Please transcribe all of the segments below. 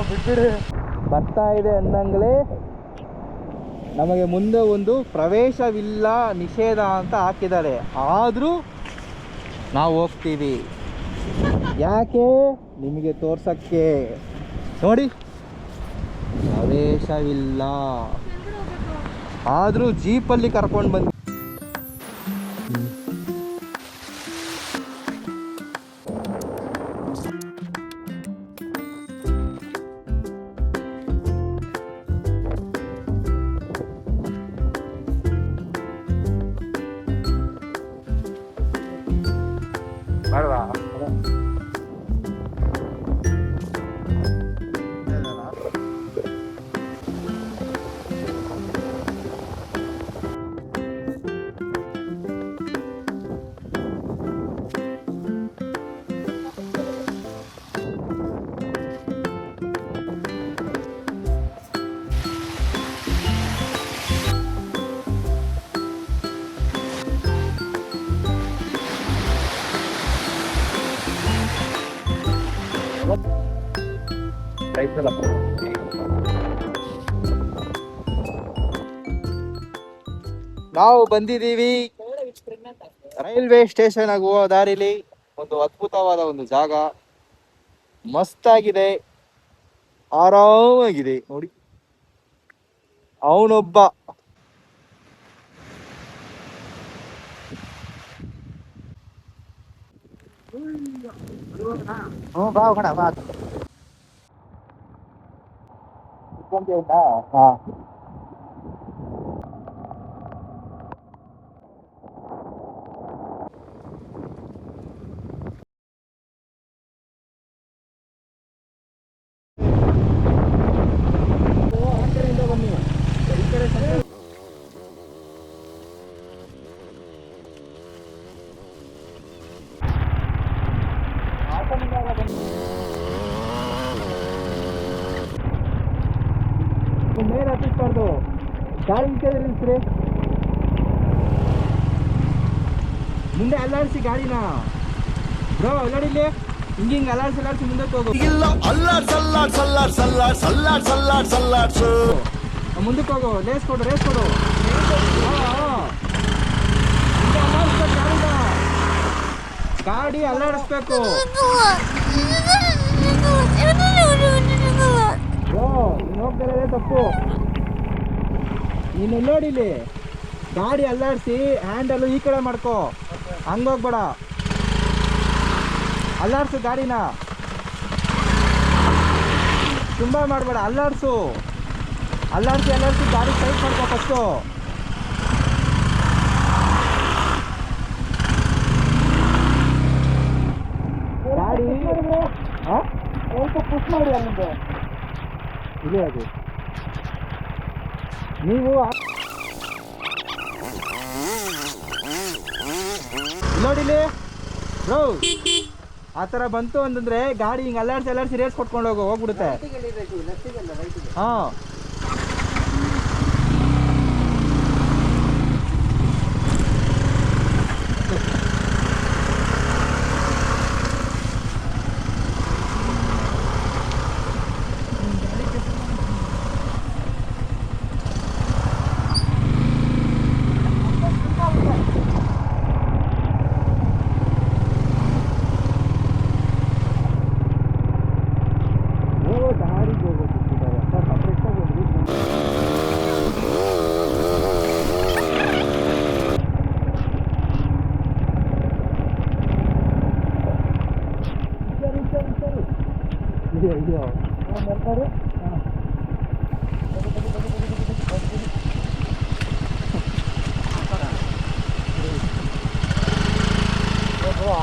ಬಿಟ್ಬಿಡಿ. ಬರ್ತಾ ಇದೆ ಅಂದಂಗಲೇ ನಮಗೆ ಮುಂದೆ ಒಂದು ಪ್ರವೇಶವಿಲ್ಲ, ನಿಷೇಧ ಅಂತ ಹಾಕಿದ್ದಾರೆ. ಆದರೂ ನಾವು ಹೋಗ್ತೀವಿ. ಯಾಕೆ? ನಿಮಗೆ ತೋರ್ಸಕ್ಕೆ. ನೋಡಿ, ಪ್ರವೇಶವಿಲ್ಲ, ಆದರೂ ಜೀಪಲ್ಲಿ ಕರ್ಕೊಂಡು ಬಂದು ನಾವು ಬಂದಿದ್ದೀವಿ ರೈಲ್ವೆ ಸ್ಟೇಷನ್ ಹೋಗೋ ದಾರಿಲಿ. ಒಂದು ಅದ್ಭುತವಾದ ಒಂದು ಜಾಗ, ಮಸ್ತಾಗಿದೆ, ಆರಾಮಾಗಿದೆ. ನೋಡಿ, ಅವನೊಬ್ಬ ಮೇಲೆ ಹತ್ತಿಸ್ಬಾರ್ದು, ಗಾಳಿ ನಿಲ್ಸ್ರಿ. ಮುಂದೆ ಅಲ್ಲಾಡಿಸಿ ಗಾಡಿನ ಬ್ರೋ, ಅಲ್ಲಾಡಿಲಿ, ಹಿಂಗಿಂಗ್ ಅಲ್ಲಾಡ್ಸಿ ಮುಂದೆ ಹೋಗು. ಮುಂದಕ್ಕೆ ಹೋಗು, ರೇಸ್ ಕೊಡು. ಗಾಡಿ ಅಲ್ಲಾಡಿಸ್ಬೇಕು. ನೀನು ಹೋಗ್ತಾರೆ ತಪ್ಪು. ನೀನು ನೋಡಿಲಿ, ಗಾಡಿ ಅಲ್ಲಾಡಿಸಿ ಹ್ಯಾಂಡಲ್ ಈ ಕಡೆ ಮಾಡ್ಕೋ, ಹಂಗೋಗ್ಬೇಡ. ಅಲ್ಲಾಡ್ಸು ಗಾಡಿನ, ತುಂಬ ಮಾಡಬೇಡ. ಅಲ್ಲಾಡ್ಸಿ ಗಾಡಿ ಸೈಡ್ ಮಾಡ್ಕೋ ಫಸ್ಟು. ಗಾಡಿ ಸ್ವಲ್ಪ ಪುಷ್ ಮಾಡಿ ಅಲ್ಲಿಂದ ಇದೆ ಅದು. ನೀವು ನೋಡಿಲಿ ಬ್ರೋ, ಆ ಥರ ಬಂತು ಅಂತಂದ್ರೆ ಗಾಡಿ ಹಿಂಗೆ ಅಲ್ಲಾಡ್ಸಿ ರೇಸ್ ಕೊಟ್ಕೊಂಡು ಹೋಗ್ಬಿಡುತ್ತೆ. ಹಾಂ,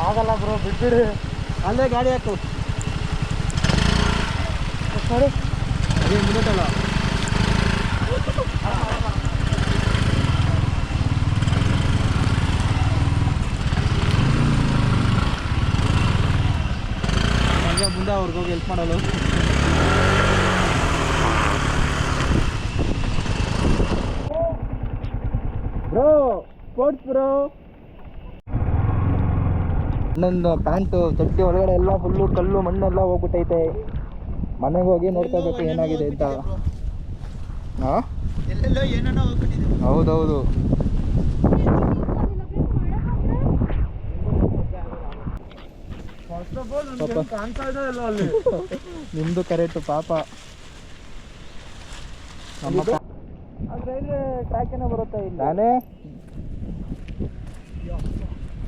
ಆಗಲ್ಲ ಬ್ರೋ, ಬಿಟ್ಬಿಡಿ. ಅಲ್ಲೇ ಗಾಡಿ ಹಾಕು. ಸರಿ, ಅದೇ ಮುಗಿದಲ್ಲ. ಮುಂದೆ ಅವ್ರಿಗೆ ಹೋಗಿ ಹೆಲ್ಪ್ ಮಾಡಲು. Bro, sports bro. ನನ್ನ ಪ್ಯಾಂಟು ಚಡ್ಡಿ ಒಳಗಡೆ ಎಲ್ಲ ಫುಲ್ಲು ಕಲ್ಲು ಮಣ್ಣೆಲ್ಲ ಹೋಗ್ಬಿಟ್ಟೈತೆ. ಮನೆಗೆ ಹೋಗಿ ನೋಡ್ಕೋಬೇಕು ಏನಾಗಿದೆ ಅಂತ. ಹಾಂ ಎಲ್ಲೆಲ್ಲೋ ಏನೇನೋ ಹೋಗ್ಬಿಟ್ಟಿದೆ. ಹೌದೌದು. ಕಾಣ್ತಾ ಇದೆ ಅಲ್ಲ ಅಲ್ಲಿ. ನಿಮ್ದು ಕರೆಕ್ಟು ಪಾಪ. ನಮ್ಮ ರೈಲ್ವೆ ಟ್ರ್ಯಾಕ್ ಏನೋ ಬರುತ್ತೆ ಇಲ್ಲಿ. ನಾನೇ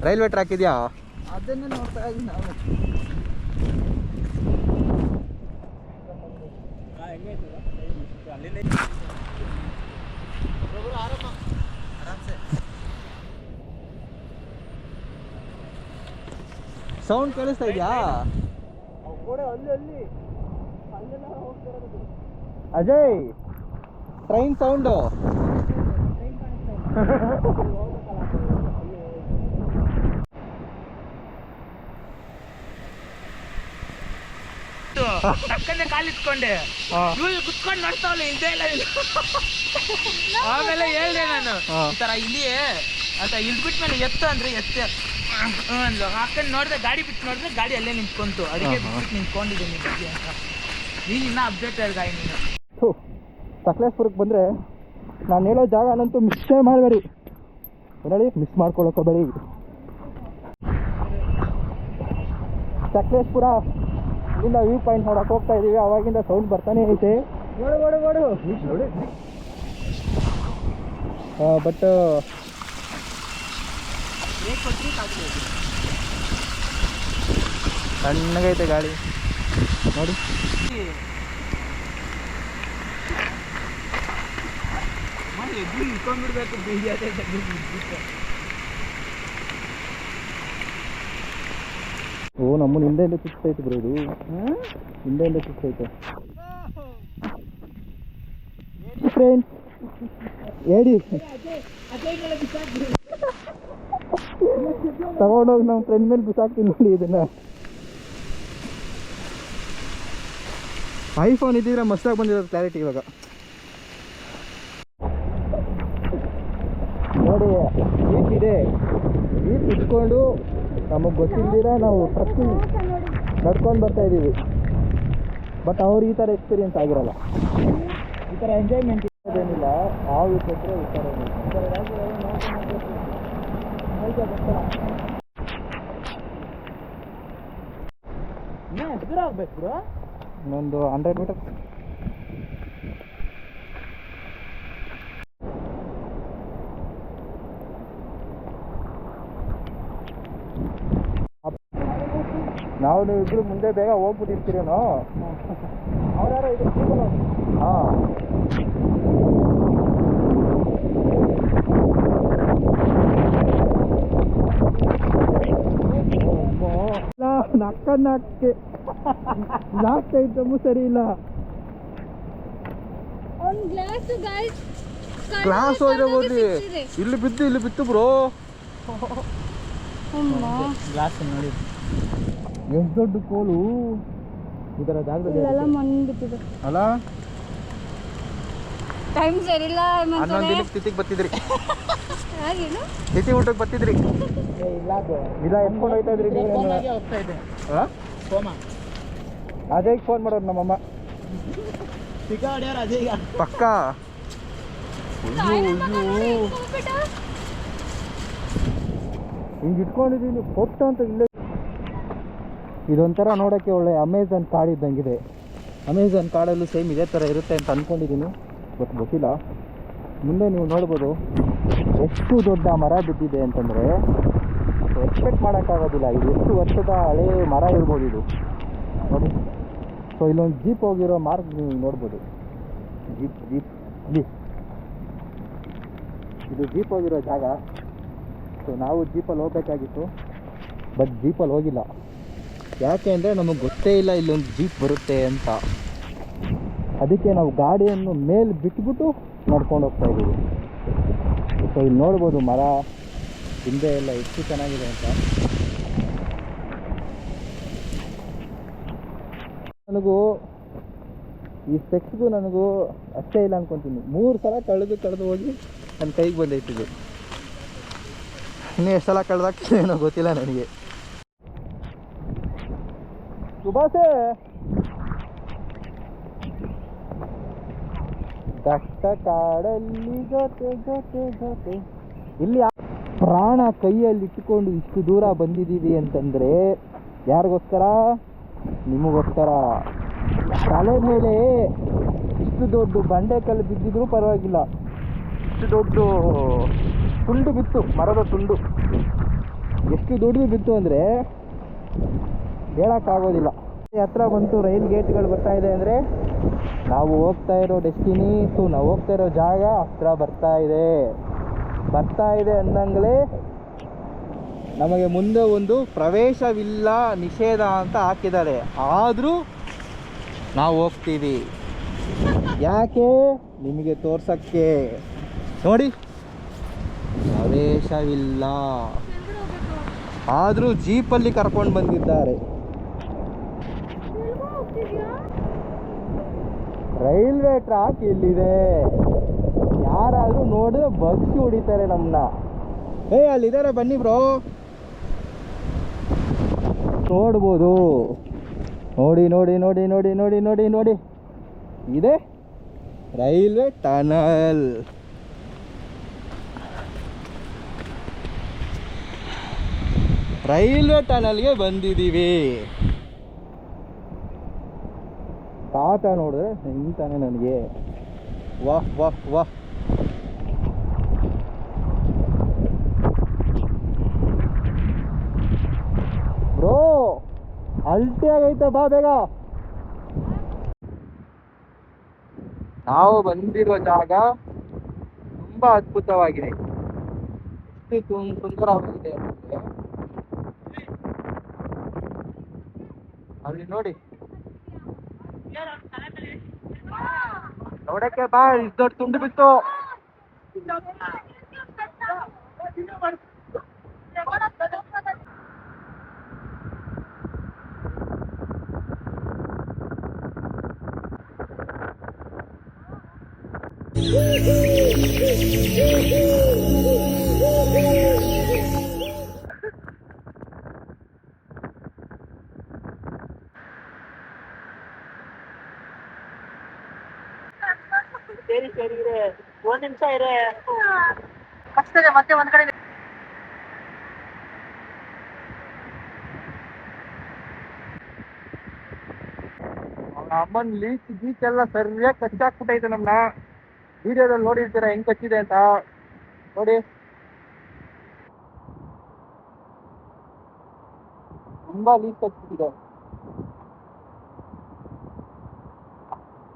ರೈಲ್ವೆ ಟ್ರ್ಯಾಕ್ ಇದೆಯಾ? ಅದನ್ನೇ ನೋಡ್ತಾ ಇದ್ದೀನಿ ನಾವು. ಸೌಂಡ್ ಕೇಳಿಸ್ತಾ ಇದೆಯಾ ಅಲ್ಲಿ ಅಜಯ್? Train sound. ಟಕ್ಕನೆ ಕಾಲಿಟ್ಕೊಂಡೆ ಇವ್ಳು ಕುತ್ಕೊಂಡು ನೋಡ್ತಾವಲ್ಲ ಇಲ್ದೇ ಇಲ್ಲ. ಆಮೇಲೆ ಹೇಳ್ದೆ ನಾನು ಈ ತರ ಇಲ್ಲಿ ಅಂತ ಇಲ್ಬಿಟ್ಮೇಲೆ ಎತ್ತು ಅಂದ್ರೆ ಎತ್ತೆ ಅಂದ್ಲು. ಹಾಕೊಂಡು ನೋಡಿದ್ರೆ ಗಾಡಿ ಬಿಟ್ಟು ನೋಡಿದ್ರೆ ಗಾಡಿ ಅಲ್ಲೇ ನಿಂತ್ಕೊಂತು. ಅದಕ್ಕೆ ಬಿಟ್ಟು ನಿಂತ್ಕೊಂಡಿದ್ದೀನಿ ಬಗ್ಗೆ ಅಂತ. ನೀನು ಇನ್ನೂ ಅಪ್ಡೇಟ್ ಗಾಡಿ ನೀನು. ಸಕಲೇಶ್ಪುರಕ್ಕೆ ಬಂದರೆ ನಾನು ಹೇಳೋ ಜಾಗನಂತೂ ಮಿಸ್ಸೇ ಮಾಡಬೇಡಿ. ಹೇಳಿ, ಮಿಸ್ ಮಾಡ್ಕೊಳ್ಳೋಕೋಬೇಡಿ. ಸಕಲೇಶ್ಪುರ ಇಲ್ಲಿಂದ ವ್ಯೂ ಪಾಯಿಂಟ್ ನೋಡಕ್ಕೆ ಹೋಗ್ತಾ ಇದ್ದೀವಿ. ಅವಾಗಿಂದ ಸೌಂಡ್ ಬರ್ತಾನೆ ಐತೆ. ನೋಡಿ ಬಟ್ ಸಣ್ಣಗೈತೆ ಗಾಳಿ ನೋಡಿ. ಇಟ್ಕೊಂಡ್ಬಿಡ್ಬೇಕು ಬೀದಿ ಅದೇ ಓ ನಮ್ಮನ್ನ ಹಿಂದೆಯಿಂದ ಚುಚ್ಚೈತೆ ಬ್ರೋ. ಇದು ಹಿಂದೆಯಿಂದ ಚುಚ್ಚೈತೆ ಫ್ರೆಂಡ್ಸ್. ಹೇಳಿ ತಗೊಂಡೋಗಿ ನಮ್ಮ ಫ್ರೆಂಡ್ ಮೇಲೆ ಬಿಸಾಕ್ತೀನಿ ನೋಡಿ ಇದನ್ನ. ಐಫೋನ್ ಇದ್ದಿದ್ರೆ ಮಸ್ತಾಗಿ ಬಂದಿರೋದು ಕ್ಲಾರಿಟಿ. ಇವಾಗ ನೋಡಿ ಜೀಪ್ ಇದೆ. ಜೀಪ್ ಇಟ್ಕೊಂಡು ನಮಗೆ ಗೊತ್ತಿಲ್ದಿರ ನಾವು ಟ್ರಕ್ಕಿಂಗ್ ನಡ್ಕೊಂಡು ಬರ್ತಾ ಇದ್ದೀವಿ. ಬಟ್ ಅವ್ರು ಈ ಥರ ಎಕ್ಸ್ಪೀರಿಯನ್ಸ್ ಆಗಿರಲ್ಲ. ಈ ಥರ ಎಂಜಾಯ್ಮೆಂಟ್ ಇರೋದೇನಿಲ್ಲ. ಹಾವು ಇಟ್ಟಿದ್ರೆ ಈ ಥರ ಎದುರು ಆಗ್ಬೇಕು ಇನ್ನೊಂದು 100 ಮೀಟರ್. ನಾವು ನೀವು ಇಬ್ಬರು ಮುಂದೆ ಬೇಗ ಹೋಗ್ಬಿಟ್ಟಿರ್ತೀರೇನೋ. ಅವ್ರ್ಯಾರೋ ಇದು ಹಾಂ ನಕ್ಕನ್ನಕ್ಕೆ ಲಾಸ್ಟ್ ಐಟಮು ಸರಿ ಇಲ್ಲ. ಗ್ಲಾಸ್ ಹೋದ್ರೆ ಹೋಗ್ಲಿ. ಇಲ್ಲಿ ಬಿತ್ತು ಬ್ರೋ. ಗ್ಲಾಸ್ ನೋಡಿ ಎಷ್ಟು ದೊಡ್ಡ ಕೋಲು ಈ ಥರ ಜಾಗದಲ್ಲಿ ಅಲ್ಲ. ಟೈಮ್ ಸರಿಲ್ಲ. 11 ದಿನಕ್ಕೆ ತಿಥಿಗೆ ಬರ್ತಿದ್ರಿ. ತಿಥಿ ಊಟಕ್ಕೆ ಬರ್ತಿದ್ರಿ. ಇಲ್ಲ ಎತ್ಕೊಂಡು ಹೋಗ್ತಾ ಇದ್ರಿ ನೀವು. ಹೋಗ್ತಾ ಇದೆ ಸೋಮ ಅಜಯ್ಗೆ ಫೋನ್ ಮಾಡೋರು ನಮ್ಮಮ್ಮ. ಸಿಕ್ಕ ಹೊಡ್ಯಾರ ಅಜಯ್ಗ ಪಕ್ಕ. ಹಿಂಗೆ ಇಟ್ಕೊಂಡಿದ್ದೀನಿ ಕೊಟ್ಟ ಅಂತ. ಇಲ್ಲೇ ಇದೊಂಥರ ನೋಡೋಕ್ಕೆ ಒಳ್ಳೆ ಅಮೆಝಾನ್ ಕಾಡು ಇದ್ದಂಗಿದೆ. ಅಮೆಝಾನ್ ಕಾಡಲ್ಲೂ ಸೇಮ್ ಇದೇ ಥರ ಇರುತ್ತೆ ಅಂತ ಅಂದ್ಕೊಂಡಿದ್ದೀನಿ. ಬಟ್ ಗೊತ್ತಿಲ್ಲ. ಮುಂದೆ ನೀವು ನೋಡ್ಬೋದು ಎಷ್ಟು ದೊಡ್ಡ ಮರ ಬಿದ್ದಿದೆ ಅಂತಂದರೆ ಎಕ್ಸ್ಪೆಕ್ಟ್ ಮಾಡೋಕ್ಕಾಗೋದಿಲ್ಲ. ಇದು ಎಷ್ಟು ವರ್ಷದ ಹಳೇ ಮರ ಇರ್ಬೋದು ಇದು ನೋಡಿ. ಸೊ ಇಲ್ಲೊಂದು ಜೀಪ್ ಹೋಗಿರೋ ಮಾರ್ಕ್ ನೀವು ನೋಡ್ಬೋದು. ಜೀಪ್ ಇಲ್ಲಿ ಇದು ಜೀಪ್ ಹೋಗಿರೋ ಜಾಗ. ಸೊ ನಾವು ಜೀಪಲ್ಲಿ ಹೋಗ್ಬೇಕಾಗಿತ್ತು, ಬಟ್ ಜೀಪಲ್ಲಿ ಹೋಗಿಲ್ಲ. ಯಾಕೆ ಅಂದರೆ ನಮಗೆ ಗೊತ್ತೇ ಇಲ್ಲ ಇಲ್ಲೊಂದು ಜೀಪ್ ಬರುತ್ತೆ ಅಂತ. ಅದಕ್ಕೆ ನಾವು ಗಾಡಿಯನ್ನು ಮೇಲೆ ಬಿಟ್ಬಿಟ್ಟು ನಡ್ಕೊಂಡು ಹೋಗ್ತಾ ಇದ್ದೀವಿ. ಸೊ ಇಲ್ಲಿ ನೋಡ್ಬೋದು ಮರ ಹಿಂದೆ ಎಲ್ಲ ಎಷ್ಟು ಚೆನ್ನಾಗಿದೆ ಅಂತ. ನನಗೂ ಈ ಸ್ಪೆಕ್ಸ್ಗೂ ನನಗೂ ಅಷ್ಟೇ ಇಲ್ಲ ಅನ್ಕೊತೀನಿ. 3 ಸಲ ಕಳೆದು ಹೋಗಿ ನನ್ನ ಕೈಗೆ ಬಂದೈತಿದ್ದು. ಇನ್ನೂ ಎಷ್ಟು ಸಲ ಕಳೆದಾಗ್ತದೆ ಏನೋ ಗೊತ್ತಿಲ್ಲ ನನಗೆ. ಸುಭಾಷೆ ಕಷ್ಟ ಕಾಡಲ್ಲಿ ಜೊತೆ ಜೊತೆ ಜೊತೆ. ಇಲ್ಲಿ ಪ್ರಾಣ ಕೈಯಲ್ಲಿ ಇಟ್ಟುಕೊಂಡು ಇಷ್ಟು ದೂರ ಬಂದಿದ್ದೀವಿ ಅಂತಂದ್ರೆ ಯಾರಿಗೋಸ್ಕರ? ನಿಮಗೋಸ್ಕರ. ತಲೆ ಮೇಲೆ ಇಷ್ಟು ದೊಡ್ಡ ಬಂಡೆಕಲ್ಲು ಬಿದ್ದಿದ್ರು ಪರವಾಗಿಲ್ಲ, ಇಷ್ಟು ದೊಡ್ಡ ತುಂಡು ಬಿತ್ತು, ಮರದ ತುಂಡು ಎಷ್ಟು ದೊಡ್ಡದು ಬಿತ್ತು ಅಂದರೆ ಹೇಳೋಕ್ಕಾಗೋದಿಲ್ಲ. ಹತ್ರ ಬಂತು, ರೈಲ್ ಗೇಟ್ಗಳು ಬರ್ತಾ ಇದೆ ಅಂದರೆ ನಾವು ಹೋಗ್ತಾ ಇರೋ ಡೆಸ್ಟಿನಿ, ನಾವು ಹೋಗ್ತಾ ಇರೋ ಜಾಗ ಹತ್ರ ಬರ್ತಾ ಇದೆ ಅಂದಂಗಲೇ ನಮಗೆ ಮುಂದೆ ಒಂದು ಪ್ರವೇಶವಿಲ್ಲ, ನಿಷೇಧ ಅಂತ ಹಾಕಿದ್ದಾರೆ. ಆದರೂ ನಾವು ಹೋಗ್ತೀವಿ. ಯಾಕೆ? ನಿಮಗೆ ತೋರ್ಸಕ್ಕೆ. ನೋಡಿ, ಪ್ರವೇಶವಿಲ್ಲ, ಆದರೂ ಜೀಪಲ್ಲಿ ಕರ್ಕೊಂಡು ಬಂದಿದ್ದಾರೆ. ರೈಲ್ವೆ ಟ್ರ್ಯಾಕ್ ಇಲ್ಲಿದೆ. ಯಾರಾದರೂ ನೋಡಿದ್ರೆ ಬಗ್ಸಿ ಹೊಡಿತಾರೆ ನಮ್ಮನ್ನ. ಅಲ್ಲಿದ್ದಾರೆ, ಬನ್ನಿ ಬ್ರೋ, ನೋಡ್ಬೋದು. ನೋಡಿ ನೋಡಿ ನೋಡಿ ನೋಡಿ ನೋಡಿ ನೋಡಿ ನೋಡಿ, ಇದೆ ರೈಲ್ವೆ ಟನಲ್. ರೈಲ್ವೆ ಟನಲ್ಗೆ ಬಂದಿದ್ದೀವಿ. ತಾತ ನೋಡಿದ್ರೆ ನಿಂತಾನೆ ನನಗೆ. ವಾಹ್ ವಾಹ್ ವಾಹ್. ಬ್ರೋ ಅಲ್ಟಿ ಆಗೈತೆ, ಬಾ ಬೇಗ. ನಾವು ಬಂದಿರೋ ಜಾಗ ತುಂಬಾ ಅದ್ಭುತವಾಗಿದೆ. ಎಷ್ಟು ಸುಂದರವಾಗಿದೆ ಅಂದ್ರೆ ಅಲ್ಲಿ ನೋಡಿ, ನೋಡಕ್ಕೆ ಬಾ. ಇಷ್ಟು ದೊಡ್ಡ ತುಂಡು ಬಿತ್ತು. ಸರಿ ಇರೇ, ಒಂದ್ ನಿಮಿಷ ಇರೇ. ಕಷ್ಟದೆ ಮತ್ತೆ ಒಂದ್ ಕಡೆ. ಅಮ್ಮನ್ ಗೀಚ್ ಎಲ್ಲ ಸರಿಯಾಗಿ ಕಚ್ಚಾಕ್ಬಿಟ್ಟೈತೆ ನಮ್ನ. ವಿಡಿಯೋದಲ್ಲಿ ನೋಡಿರ್ತೀರ ಹೆಂಗ್ ಕಚ್ಚಿದೆ ಅಂತ. ನೋಡಿ, ತುಂಬಾ ಲೀಕ್ ಕಚ್ಚಿದೆ.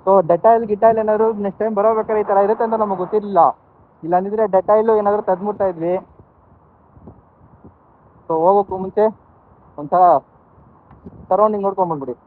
ಸೊ ಡೆಟೈಲ್ ಏನಾದ್ರು ನೆಕ್ಸ್ಟ್ ಟೈಮ್ ಬರೋಬೇಕಾದ್ರೆ ಈ ಥರ ಇರುತ್ತೆ ಅಂತ ನಮಗೆ ಗೊತ್ತಿರಲಿಲ್ಲ. ಇಲ್ಲ ಅಂದಿದ್ರೆ ಡೆಟೈಲು ಏನಾದರೂ ತೆಗೆದ್ಬಿಡ್ತಾ ಇದ್ವಿ. ಸೊ ಹೋಗೋಕ್ಕೂ ಮುಂಚೆ ಒಂಥರ ಸರೌಂಡಿಂಗ್ ನೋಡ್ಕೊಂಡ್ಬಂದ್ಬಿಡಿ.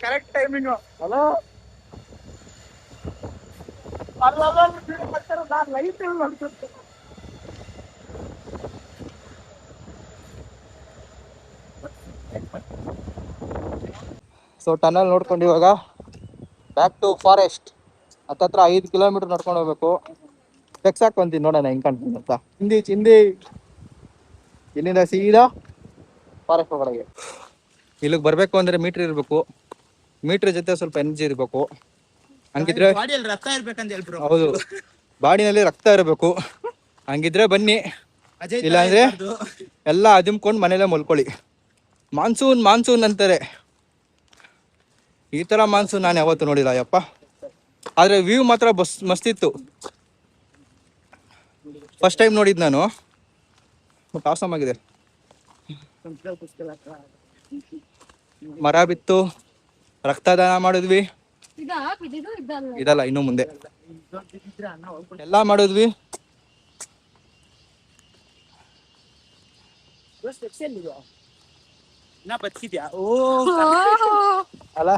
Correct timing. Hello, so tunnel ನೋಡ್ಕೊಂಡು ಇವಾಗ ಬ್ಯಾಕ್ ಟು ಫಾರೆಸ್ಟ್. ಹತ್ತತ್ರ 5 ಕಿಲೋಮೀಟರ್ ನಡ್ಕೊಂಡು ಹೋಗ್ಬೇಕು. ತೆಗ್ಸಾಕೊಂತೀನಿ, ನೋಡೋಣ ಹೆಂಗ್ ಕಾಣ್ತೀನಿ ಅಂತ. ಹಿಂದಿ ಇಲ್ಲಿಂದ ಸೀದಾ ಫಾರೆಸ್ಟ್ ಒಳಗೆ. ಇಲ್ಲಿಗೆ ಬರಬೇಕು ಅಂದ್ರೆ ಮೀಟ್ರ್ ಇರಬೇಕು. ಮೀಟ್ರ್ ಜೊತೆ ಸ್ವಲ್ಪ ಎನರ್ಜಿ ಇರಬೇಕು. ಹಂಗಿದ್ರೆ ರಕ್ತ ಇರ್ಬೇಕಂತ ಹೇಳ್ಬಿಟ್ಟು. ಹೌದು, ಬಾಡಿನಲ್ಲಿ ರಕ್ತ ಇರಬೇಕು. ಹಂಗಿದ್ರೆ ಬನ್ನಿ, ಇಲ್ಲಾಂದ್ರೆ ಎಲ್ಲ ಅದಿಮ್ಕೊಂಡು ಮನೇಲೆ ಮಲ್ಕೊಳ್ಳಿ. ಮಾನ್ಸೂನ್ ಅಂತಾರೆ. ಈ ಥರ ಮಾನ್ಸೂನ್ ನಾನು ಯಾವತ್ತೂ ನೋಡಿಲ್ಲ ಯಪ್ಪ. ಆದರೆ ವ್ಯೂ ಮಾತ್ರ ಮಸ್ತಿತ್ತು. ಫಸ್ಟ್ ಟೈಮ್ ನೋಡಿದ್ದು ನಾನು. ಬಟ್ ಆಸಮ್ ಆಗಿದೆ. ಮರ ಬಿತ್ತು, ರಕ್ತದಾನ ಮಾಡಿದ್ವಿ. ಇದಲ್ಲ, ಇನ್ನು ಮುಂದೆ ಎಲ್ಲ ಮಾಡಿದ್ವಿ. ಅಲ್ಲ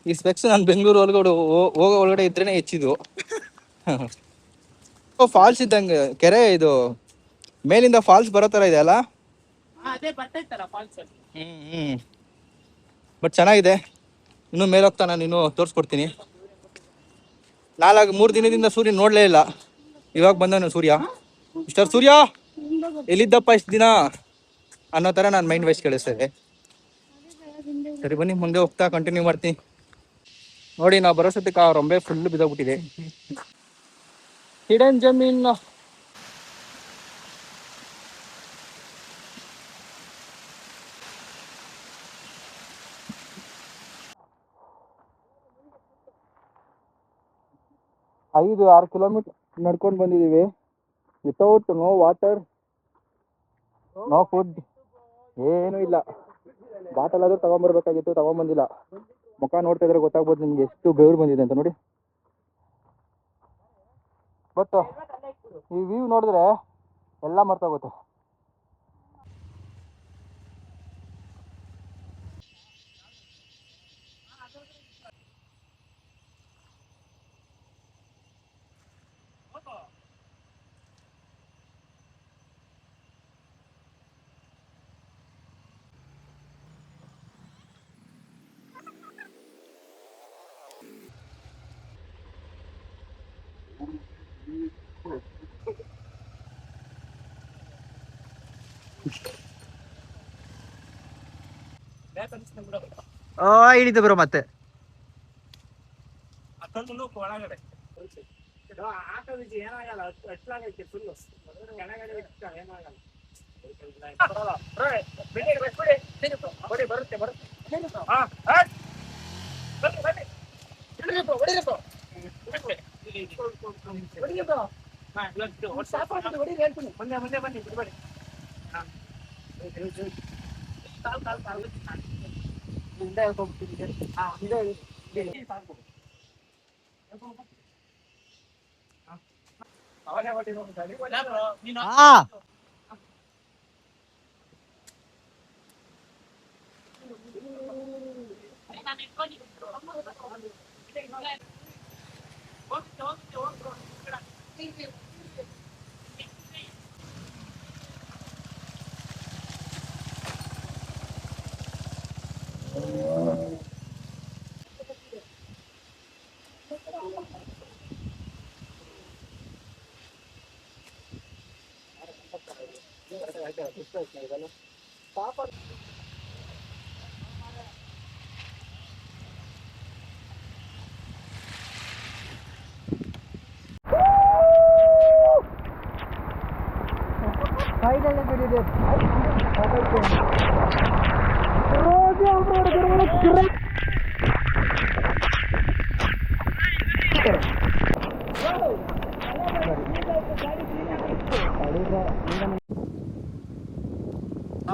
ಈ ಸ್ಪೆಕ್ಸ್ ನಾನು ಬೆಂಗಳೂರು ಒಳಗಡೆ ಹೋಗೋ ಒಳಗಡೆ ಇದ್ರೇನೆ ಹೆಚ್ಚಿದ್ವು. ಫಾಲ್ಸ್ ಇದ್ದಂಗೆ ಕೆರೆ ಇದು, ಮೇಲಿಂದ ಫಾಲ್ಸ್ ಬರೋ ಥರ ಇದೆ ಅಲ್ಲ. ಬಟ್ ಚೆನ್ನಾಗಿದೆ. ಇನ್ನೂ ಮೇಲೆ ಹೋಗ್ತಾ ನಾನು ಇನ್ನೂ ತೋರಿಸ್ಕೊಡ್ತೀನಿ. 3 ದಿನದಿಂದ ಸೂರ್ಯ ನೋಡಲೇ ಇಲ್ಲ. ಇವಾಗ ಬಂದನು ಸೂರ್ಯ. ಮಿಸ್ಟರ್ ಸೂರ್ಯ ಎಲ್ಲಿದ್ದಪ್ಪ ಇಷ್ಟು ದಿನ ಅನ್ನೋ ಥರ ನಾನು ಮೈಂಡ್ ವೈಸ್ ಕೇಳಿಸ್ತೇವೆ. ಸರಿ ಬನ್ನಿ, ಮುಂದೆ ಹೋಗ್ತಾ ಕಂಟಿನ್ಯೂ ಮಾಡ್ತೀನಿ. ನೋಡಿ, ನಾವು ಬರೋಸತ್ತಕ್ಕೆ ಆ ರೊಂಬೆ ಫುಲ್ ಬಿದ್ದೋಗ್ಬಿಟ್ಟಿದೆ. ಹಿಡನ್ ಜಮೀನ್. ಐದು 6 ಕಿಲೋಮೀಟರ್ ನಡ್ಕೊಂಡು ಬಂದಿದ್ದೀವಿ. Without no water, no food, ಏನೂ ಇಲ್ಲ. ಬಾಟಲ್ ಆದರೂ ತಗೊಂಬರ್ಬೇಕಾಗಿತ್ತು, ತಗೊಂಬಂದಿಲ್ಲ. ಮುಖ ನೋಡ್ತಾ ಇದ್ರೆ ಗೊತ್ತಾಗ್ಬೋದು ನಿಮ್ಗೆ ಎಷ್ಟು ಬೆವರು ಬಂದಿದೆ ಅಂತ. ನೋಡಿ, ಬಟ್ ಈ ವ್ಯೂ ನೋಡಿದ್ರೆ ಎಲ್ಲ ಮರ್ತೋಗುತ್ತೆ. ಹಿಡಿತು ಬ್ರೋ ಮತ್ತೆ. ಒಳಗಡೆ ಏನಾಗಲ್ಲ,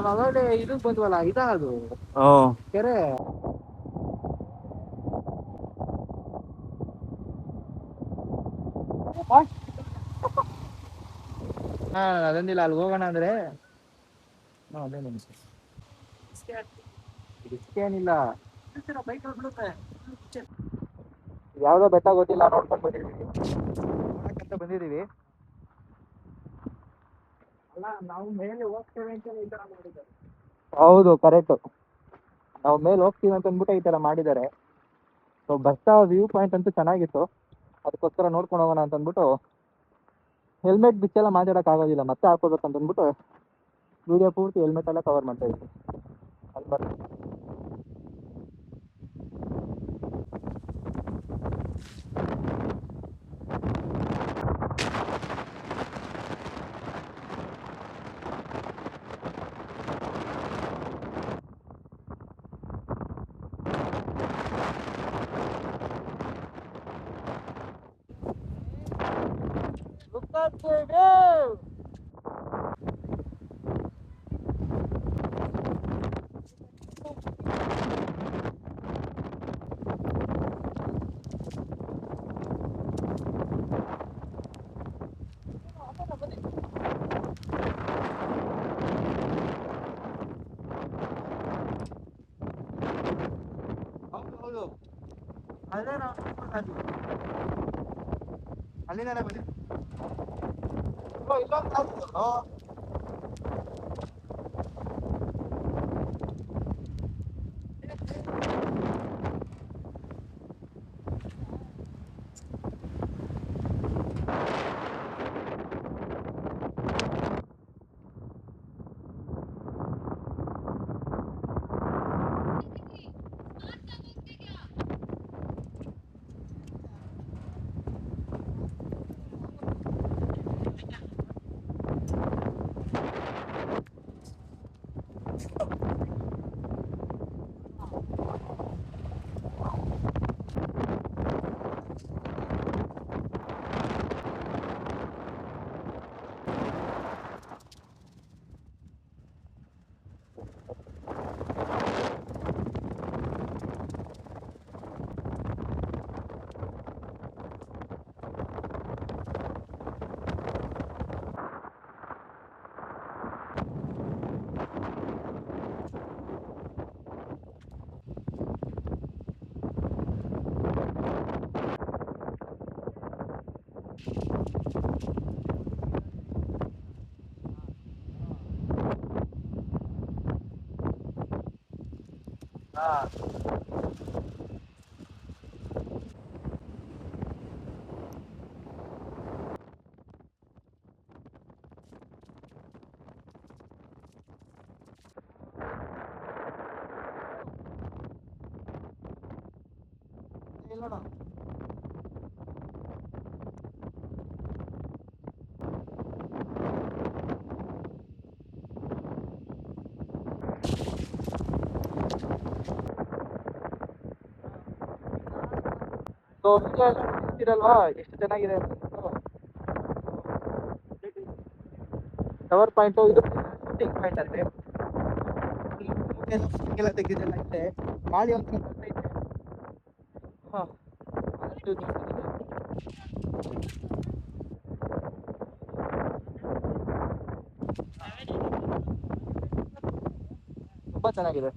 ಬರುತ್ತೆ ಇದಕ್ಕೆ ಬಂದ್ವಲ್ಲ, ಇದದು ಕೆರೆ. ಅದಂದಿಲ್ಲ, ಅಲ್ಲಿ ಹೋಗೋಣ ಅಂದ್ರೆ ಏನಿಲ್ಲ. ಯಾವ್ದೋ ಬೆಟ್ಟ ಗೊತ್ತಿಲ್ಲ, ನೋಡ್ಕೊಂಡು ಬಂದಿದೀವಿ. ನಾವು ಮೇಲೆ ಹೋಗ್ತೇವೆ ಅಂತ ಈ ತರ ಮಾಡಿದ್ದಾರೆ. ಹೌದು, ಕರೆಕ್ಟ್. ನಾವು ಮೇಲೆ ಹೋಗ್ತೀವಿ ಅಂತ ಅಂದ್ಬಿಟ್ಟು ಈ ತರ ಮಾಡಿದ್ದಾರೆ. ಸೊ ಬರ್ತಾ ವ್ಯೂ ಪಾಯಿಂಟ್ ಅಂತೂ ಚೆನ್ನಾಗಿತ್ತು, ಅದಕ್ಕೋಸ್ಕರ ನೋಡ್ಕೊಂಡು ಹೋಗೋಣ ಅಂತ ಅಂದ್ಬಿಟ್ಟು. ಹೆಲ್ಮೆಟ್ ಬಿಚ್ಚೆಲ್ಲ ಮಾತಾಡೋಕೆ ಆಗೋದಿಲ್ಲ, ಮತ್ತೆ ಹಾಕೋಬೇಕಂತ ಅಂದ್ಬಿಟ್ಟು ವಿಡಿಯೋ ಪೂರ್ತಿ ಹೆಲ್ಮೆಟ್ ಎಲ್ಲ ಕವರ್ ಮಾಡ್ತಾ ಇದ್ವಿ. ಅಲ್ಲಿ ಬರ್ತೀವಿ. ಹೌದು ಅಲ್ಲೇ ನಾವು ಅಲ್ಲಿಂದಾನೆ ಬಂದಿದ್ದು. ಇಲ್ಲೊಂದು ಆಗ್ತದೋ. ಇಲ್ಲೋಣ ಇರಲ್ವಾ ಎಷ್ಟು ಚೆನ್ನಾಗಿದೆ ಟವರ್ ಪಾಯಿಂಟು ಇದು ಶೂಟಿಂಗ್ ಪಾಯಿಂಟ್ ಅಂದ್ರೆ ಎಲ್ಲ ತೆಗೆದಿದ್ದೆಲ್ಲ ಇದೆ ಗಾಳಿ ಒಂದು ಬರ್ತೈತೆ ಹಾಂ ತುಂಬ ಚೆನ್ನಾಗಿದೆ.